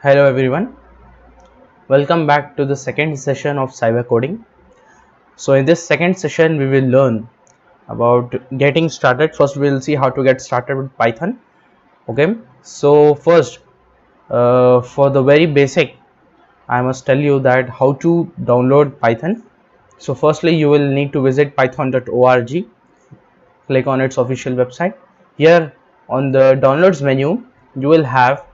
Hello everyone, welcome back to the second session of cyber coding. So in this second session we will learn about getting started. First we will see how to get started with Python. Okay, so first for the very basic I must tell you that how to download Python. So firstly you will need to visit python.org, click on its official website. Here on the downloads menu you will have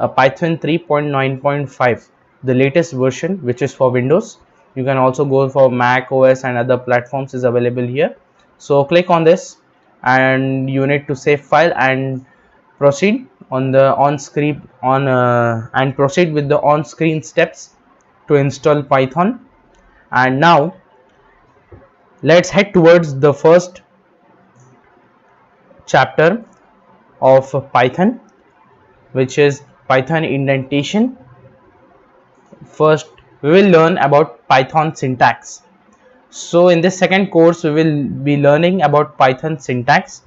a Python 3.9.5, the latest version, which is for Windows. You can also go for Mac OS and other platforms is available here. So click on this and you need to save file and proceed on the on screen on and proceed with the on screen steps to install Python. And now let's head towards the first chapter of Python, which is Python indentation. First we will learn about Python syntax. So in this second course we will be learning about Python syntax.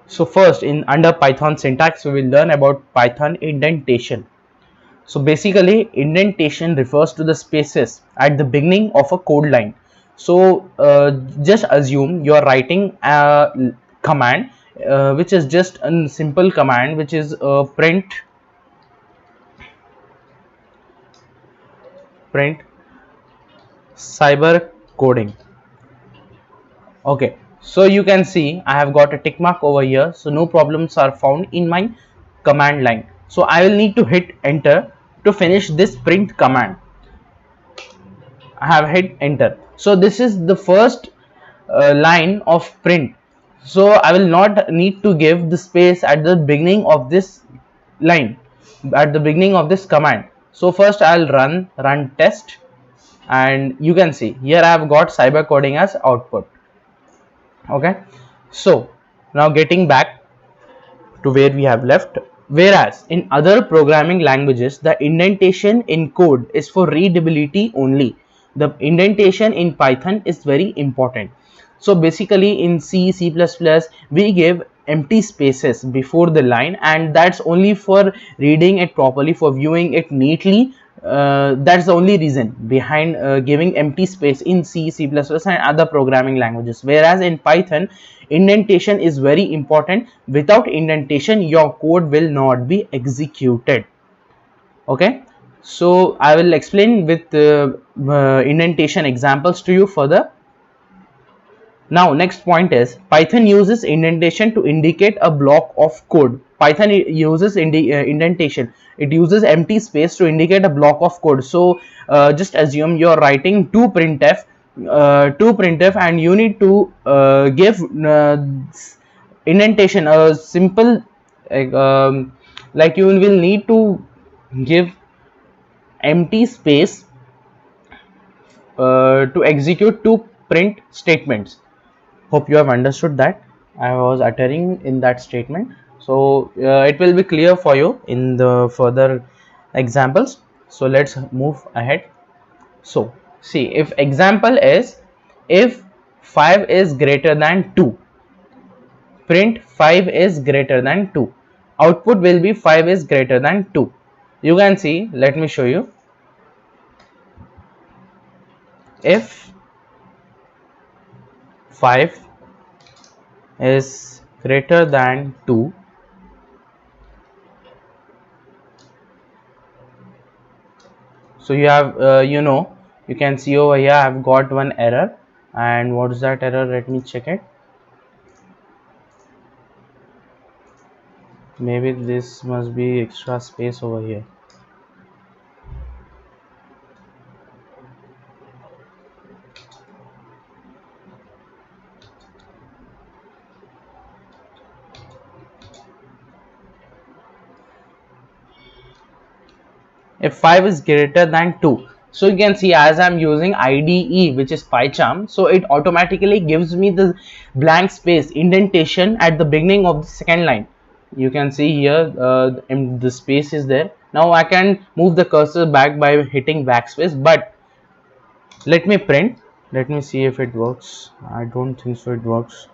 So first in under Python syntax we will learn about Python indentation. So basically indentation refers to the spaces at the beginning of a code line. So just assume you are writing a command which is just a simple command, which is print cyber coding. Okay, so you can see I have got a tick mark over here, so no problems are found in my command line. So I will need to hit enter to finish this print command. I have hit enter. So this is the first line of print. So I will not need to give the space at the beginning of this line, at the beginning of this command. So first I'll run test, and you can see here I have got cyber coding as output. Okay, so now getting back to where we have left. Whereas in other programming languages, the indentation in code is for readability only. The indentation in Python is very important. So basically in C++, we give empty spaces before the line, and that's only for reading it properly, for viewing it neatly. That's the only reason behind giving empty space in C++ and other programming languages. Whereas in Python, indentation is very important. Without indentation your code will not be executed. Okay, so I will explain with indentation examples to you further. Now next point is Python uses indentation to indicate a block of code. Python uses indentation. It uses empty space to indicate a block of code. So just assume you are writing to printf and you need to give indentation a simple like, like you will need to give empty space to execute two print statements. Hope you have understood that I was uttering in that statement. So it will be clear for you in the further examples. So let's move ahead. So see, if example is if 5 is greater than 2, print 5 is greater than 2. Output will be 5 is greater than 2. You can see, let me show you. If 5 is greater than 2, so you have you can see over here I've got one error. And what is that error? Let me check it. Maybe this must be extra space over here. If 5 is greater than 2, so you can see as I'm using IDE, which is PyCharm, so it automatically gives me the blank space indentation at the beginning of the second line. You can see here the space is there. Now I can move the cursor back by hitting backspace, but let me print. Let me see if it works. I don't think so it works.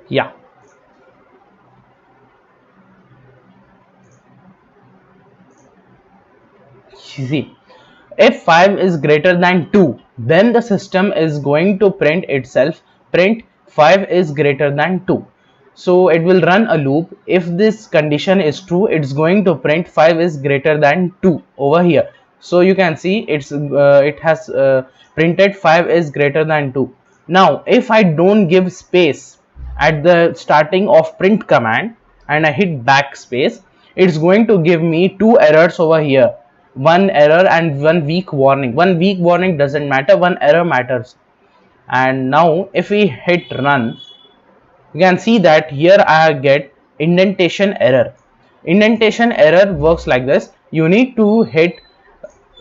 Yeah, see, if 5 is greater than 2, then the system is going to print itself, print 5 is greater than 2. So it will run a loop. If this condition is true, it's going to print 5 is greater than 2 over here. So you can see it has printed 5 is greater than 2. Now if I don't give space at the starting of print command and I hit backspace, it's going to give me two errors over here, one error and one weak warning. One weak warning doesn't matter, one error matters. And now if we hit run, you can see that here I get indentation error. Indentation error works like this: you need to hit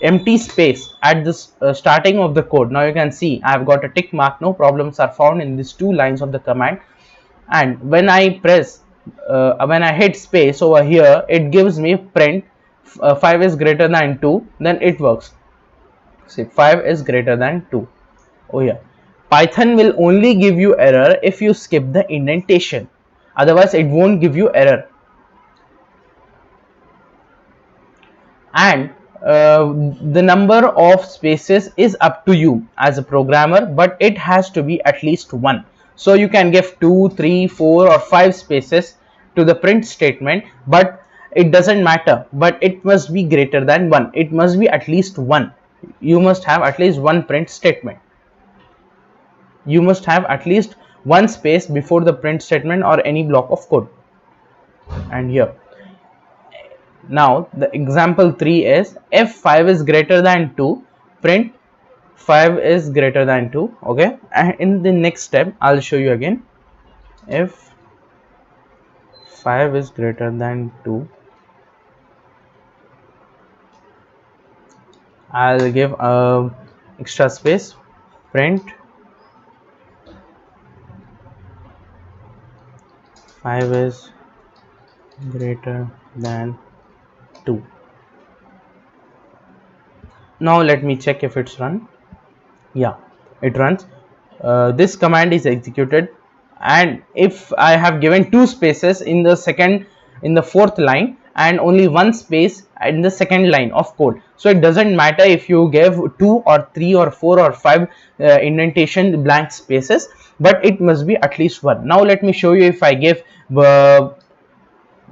empty space at this starting of the code. Now you can see I've got a tick mark, no problems are found in these two lines of the command. And when I press when I hit space over here, it gives me print 5 is greater than 2, then it works. See, 5 is greater than 2. Oh yeah, Python will only give you error if you skip the indentation, otherwise it won't give you error. And the number of spaces is up to you as a programmer, but it has to be at least one. So you can give 2, 3, 4 or 5 spaces to the print statement, but it doesn't matter, but it must be greater than 1. It must be at least 1. You must have at least one print statement. You must have at least one space before the print statement or any block of code. And here, now the example 3 is, if 5 is greater than 2, print 5 is greater than 2. Okay, and in the next step I'll show you again. If 5 is greater than 2, I'll give a extra space, print 5 is greater than 2. Now let me check if it's run. Yeah, it runs. This command is executed, and if I have given two spaces in the fourth line and only one space in the second line of code, so it doesn't matter if you give 2 or 3 or 4 or 5 indentation blank spaces, but it must be at least one. Now let me show you. If I give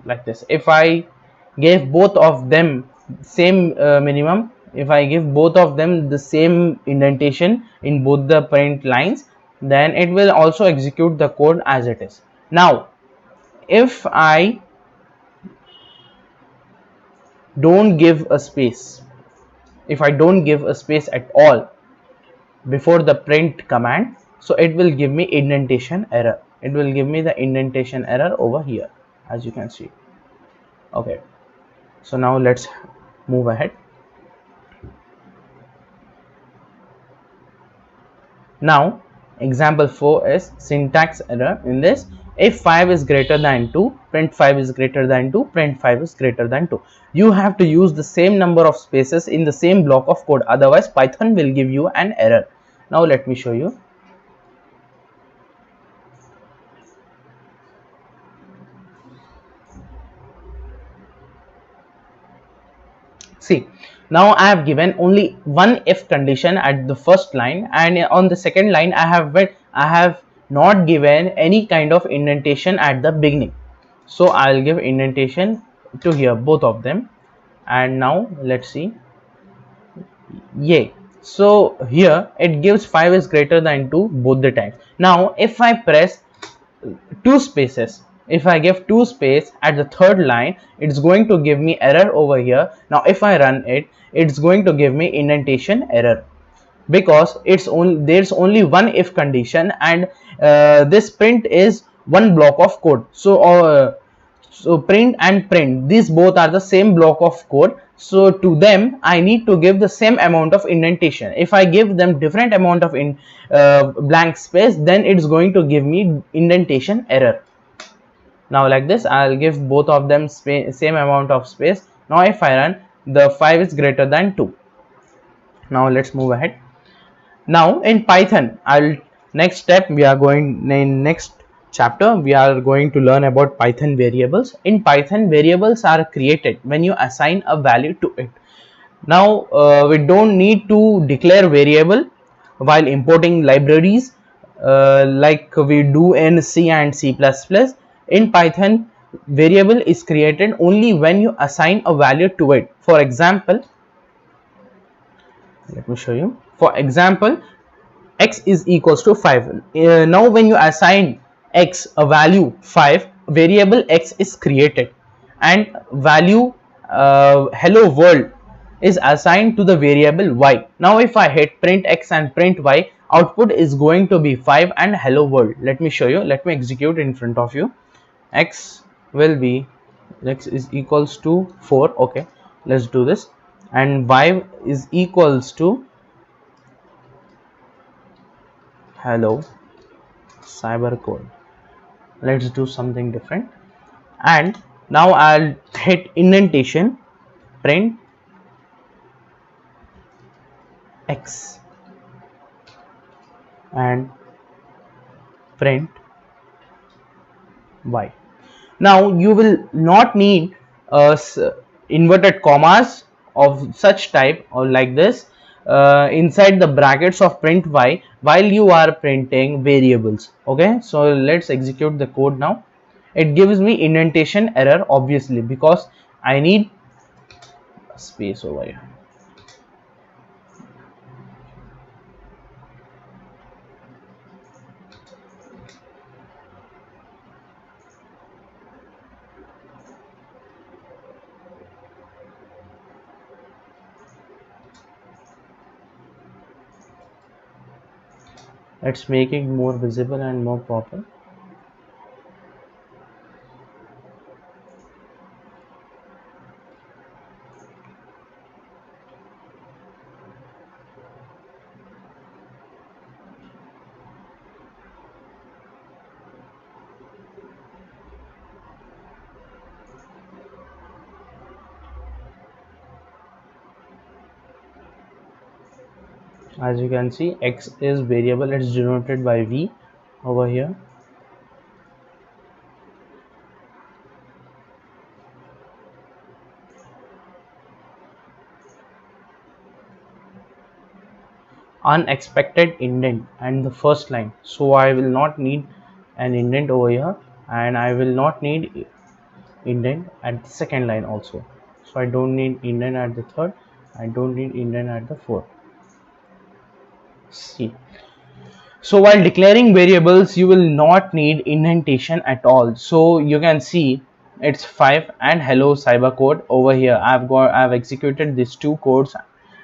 like this, if I gave both of them same minimum, if I give both of them the same indentation in both the print lines, then it will also execute the code as it is. Now if I don't give a space, if I don't give a space at all before the print command, so it will give me indentation error. It will give me the indentation error over here, as you can see. Okay, so now let's move ahead. Now example 4 is syntax error. In this, if 5 is greater than 2, print 5 is greater than 2, print 5 is greater than 2. You have to use the same number of spaces in the same block of code, otherwise Python will give you an error. Now let me show you. See, now I have given only one if condition at the first line, and on the second line I have not given any kind of indentation at the beginning. So I'll give indentation to here, both of them. And now let's see. Yay. So here it gives 5 is greater than 2 both the times. Now if I press two spaces, if I give two space at the third line, it's going to give me error over here. Now if I run it, it's going to give me indentation error, because there's only one if condition, and this print is one block of code. So print and print, these both are the same block of code, so to them I need to give the same amount of indentation. If I give them different amount of blank space, then it's going to give me indentation error. Now like this, I'll give both of them same amount of space. Now if I run, the 5 is greater than 2. Now let's move ahead. Now in Python, I'll next step we are going in next chapter, we are going to learn about Python variables. In Python, variables are created when you assign a value to it. Now, we don't need to declare variable while importing libraries like we do in C and C++. In Python, variable is created only when you assign a value to it. For example, let me show you. For example, x is equals to 5. Now when you assign x a value 5, variable x is created and value hello world is assigned to the variable y. Now if I hit print x and print y, output is going to be 5 and hello world. Let me show you. Let me execute in front of you. X will be, x is equals to 4. Okay, let's do this. And y is equals to hello cybercode. Let's do something different. And now I'll hit indentation, print x and print y. Now you will not need inverted commas of such type or like this inside the brackets of print y while you are printing variables. Okay, so let's execute the code now. It gives me indentation error obviously because I need space over here. Let's make it more visible and more proper. As you can see, x is variable, it's denoted by v over here. Unexpected indent and the first line, so I will not need an indent over here, and I will not need indent at the second line also. So I don't need indent at the third, I don't need indent at the fourth. See, so while declaring variables you will not need indentation at all. So you can see it's 5 and hello cybercode over here. I've executed these two codes,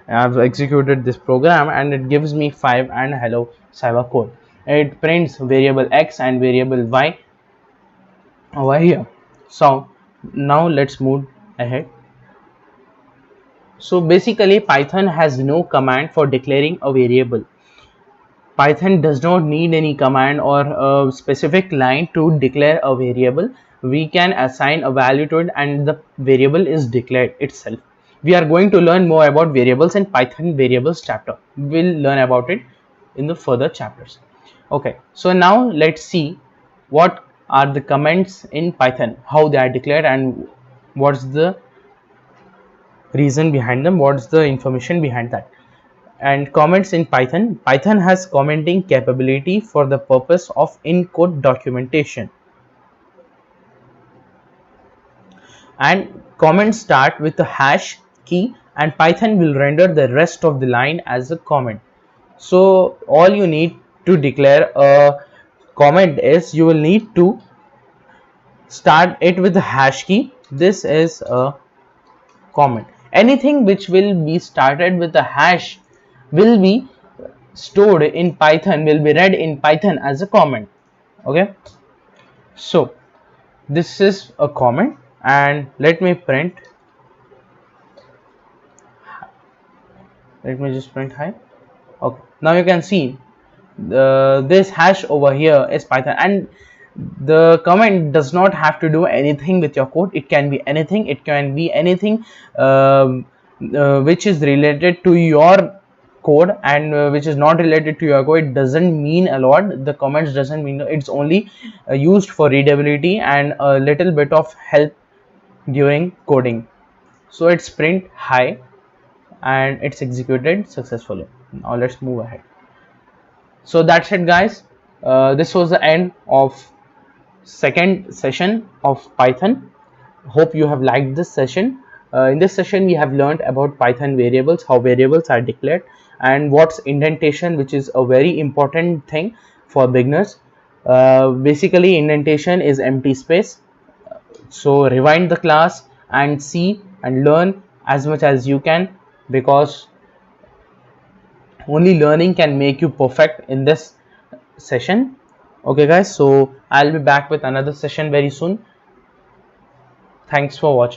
I've executed this program, and it gives me 5 and hello cybercode. It prints variable x and variable y over here. So now let's move ahead. So basically Python has no command for declaring a variable. Python does not need any command or a specific line to declare a variable. We can assign a value to it and the variable is declared itself. We are going to learn more about variables in Python variables chapter. We'll learn about it in the further chapters. Okay, so now let's see what are the comments in Python, how they are declared, and what's the reason behind them, what's the information behind that. And comments in Python. Python has commenting capability for the purpose of in-code documentation. And comments start with a hash key and Python will render the rest of the line as a comment. So all you need to declare a comment is you will need to start it with a hash key. This is a comment. Anything which will be started with a hash will be stored in Python, will be read in Python as a comment. Okay, so this is a comment and let me print, let me just print hi. Okay, now you can see this hash over here is Python, and the comment does not have to do anything with your code. It can be anything, it can be anything which is related to your code and which is not related to your code, it doesn't mean a lot. The comments doesn't mean, it's only used for readability and a little bit of help during coding. So it's print hi and it's executed successfully. Now let's move ahead. So that's it, guys. This was the end of second session of Python. Hope you have liked this session. In this session we have learned about Python variables, how variables are declared, and what's indentation, which is a very important thing for beginners. Basically indentation is empty space. So rewind the class and see and learn as much as you can, because only learning can make you perfect in this session. Okay guys, so I'll be back with another session very soon. Thanks for watching.